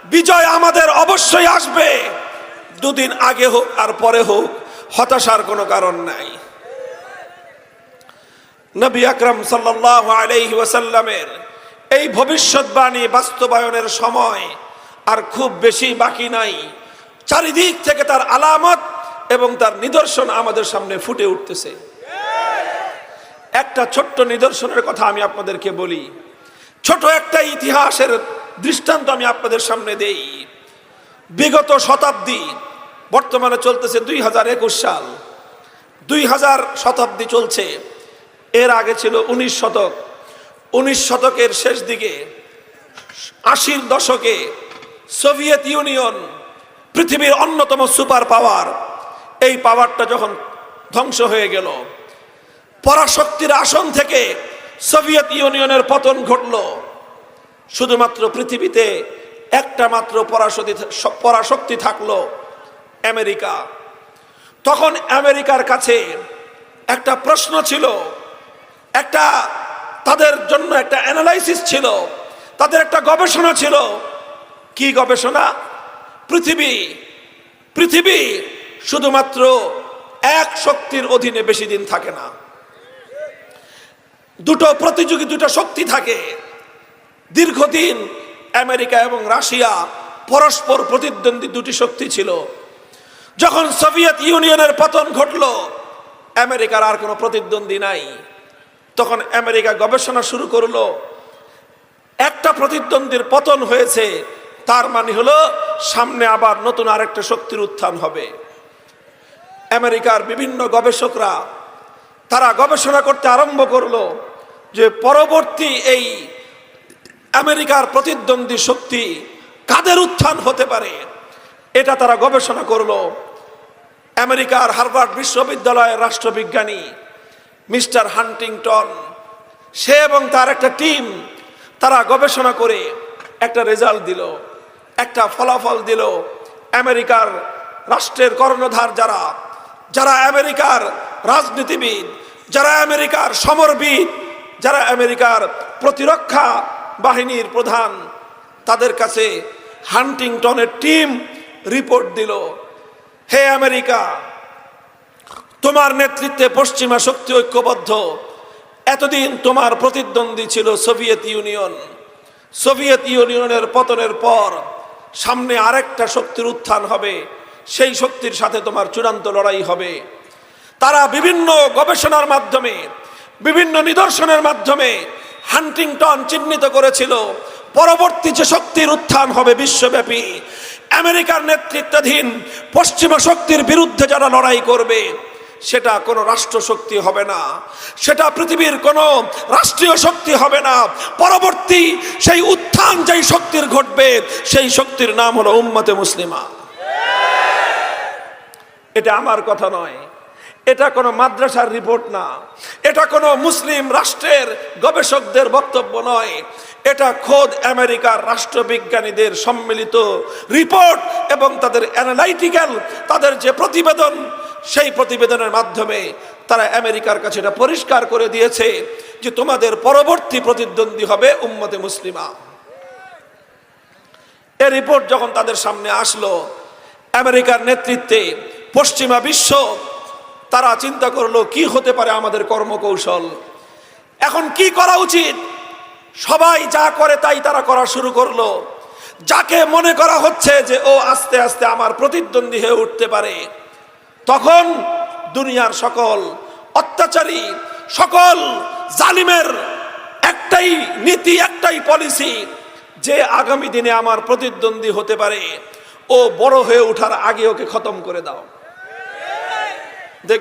বিজয় আমাদের অবশ্যই আসবে, দুদিন আগে হোক আর পরে হোক, হতাশার কোনো কারণ নাই। নবী আকরাম সাল্লাল্লাহু আলাইহি ওয়াসাল্লামের এই ভবিষ্যৎবাণী বাস্তবায়নের সময় আর খুব বেশি বাকি নাই। চারিদিক থেকে তার আলামত এবং তার নিদর্শন আমাদের সামনে ফুটে উঠতেছে। একটা ছোট্ট নিদর্শনের কথা আমি আপনাদেরকে বলি, ছোট একটা ইতিহাসের দৃষ্টান্ত আমি আপনাদের সামনে দেই। বিগত শতাব্দী, বর্তমানে চলতেছে 2021 সাল, 2000 শতাব্দী চলছে, এর আগে ছিল 19 শতক। 19 শতকের শেষ দিকে 80-র দশকে সোভিয়েত ইউনিয়ন, পৃথিবীর অন্যতম সুপার পাওয়ার, এই পাওয়ারটা যখন ধ্বংস হয়ে গেল, পরাশক্তির আসন থেকে সোভিয়েত ইউনিয়নের পতন ঘটল। শুধুমাত্র পৃথিবীতে একটা মাত্র পরাশক্তি থাকলো, আমেরিকা। তখন আমেরিকার কাছে একটা প্রশ্ন ছিল, একটা তাদের জন্য একটা অ্যানালাইসিস ছিল, তাদের একটা গবেষণা ছিল। কি গবেষণা? পৃথিবী শুধুমাত্র এক শক্তির অধীনে বেশি দিন থাকে না, দুটো প্রতিযোগী, দুটো শক্তি থাকে। দীর্ঘদিন আমেরিকা এবং রাশিয়া পরস্পর প্রতিদ্বন্দ্বী দুটি শক্তি ছিল। যখন সোভিয়েত ইউনিয়নের পতন ঘটল, আমেরিকার আর কোনো প্রতিদ্বন্দ্বী নাই। তখন আমেরিকা গবেষণা শুরু করলো, একটা প্রতিদ্বন্দ্বীর পতন হয়েছে, তার মানে হলো সামনে আবার নতুন আরেকটা শক্তির উত্থান হবে। আমেরিকার বিভিন্ন গবেষকরা তারা গবেষণা করতে আরম্ভ করলো যে পরবর্তী এই আমেরিকার প্রতিদ্বন্দ্বী শক্তি কাদের উত্থান হতে পারে, এটা তারা গবেষণা করলো। আমেরিকার হার্ভার্ড বিশ্ববিদ্যালয়ের রাষ্ট্রবিজ্ঞানী মিস্টার হান্টিংটন, সে এবং তার একটা টিম, তারা গবেষণা করে একটা রেজাল্ট দিল, একটা ফলাফল দিল। আমেরিকার রাষ্ট্রের কর্ণধার যারা আমেরিকার রাজনীতিবিদ, যারা আমেরিকার সমরবিদ, যারা আমেরিকার প্রতিরক্ষা বাহিনীর প্রধান, তাদের কাছে হান্টিংটনের টিম রিপোর্ট দিল, হে আমেরিকা, তোমার নেতৃত্বে পশ্চিমা শক্তি ঐক্যবদ্ধ। এতদিন তোমার প্রতিদ্বন্দ্বী ছিল সোভিয়েত ইউনিয়ন। সোভিয়েত ইউনিয়নের পতনের পর সামনে আরেকটা শক্তির উত্থান হবে, সেই শক্তির সাথে তোমার চূড়ান্ত লড়াই হবে। তারা বিভিন্ন গবেষণার মাধ্যমে, বিভিন্ন নিদর্শনের মাধ্যমে হান্টিংটন চিহ্নিত করেছিল পরবর্তী যে শক্তির উত্থান হবে বিশ্বব্যাপী, আমেরিকার নেতৃত্বাধীন পশ্চিমা শক্তির বিরুদ্ধে যারা লড়াই করবে, সেটা কোনো রাষ্ট্র শক্তি হবে না, সেটা পৃথিবীর কোনো রাষ্ট্রীয় শক্তি হবে না। পরবর্তী সেই উত্থান যেই শক্তির ঘটবে, সেই শক্তির নাম হলো উম্মতে মুসলিমা। এটা আমার কথা নয়, এটা কোনো মাদ্রাসার রিপোর্ট না, এটা কোনো মুসলিম রাষ্ট্রের গবেষকদের বক্তব্য নয়, এটা খোদ আমেরিকার রাষ্ট্রবিজ্ঞানীদের সম্মিলিত রিপোর্ট এবং তাদের অ্যানালাইটিক্যাল, তাদের যে প্রতিবেদন, সেই প্রতিবেদনের মাধ্যমে তারা আমেরিকার কাছে এটা পরিষ্কার করে দিয়েছে যে তোমাদের পরবর্তী প্রতিদ্বন্দ্বী হবে উম্মতে মুসলিমা। এই রিপোর্ট যখন তাদের সামনে আসলো, আমেরিকার নেতৃত্বে পশ্চিমা বিশ্ব তারা চিন্তা করলো কি হতে পারে আমাদের কর্মকৌশল, এখন কি করা উচিত। সবাই যা করে তাই তারা করা শুরু করলো। যাকে মনে করা হচ্ছে যে ও আস্তে আস্তে আমার প্রতিদ্বন্দ্বী হয়ে উঠতে পারে, তখন দুনিয়ার সকল অত্যাচারী, সকল জালিমের একটাই নীতি, একটাই পলিসি, যে আগামী দিনে আমার প্রতিদ্বন্দ্বী হতে পারে, ও বড় হয়ে ওঠার আগে ওকে খতম করে দাও।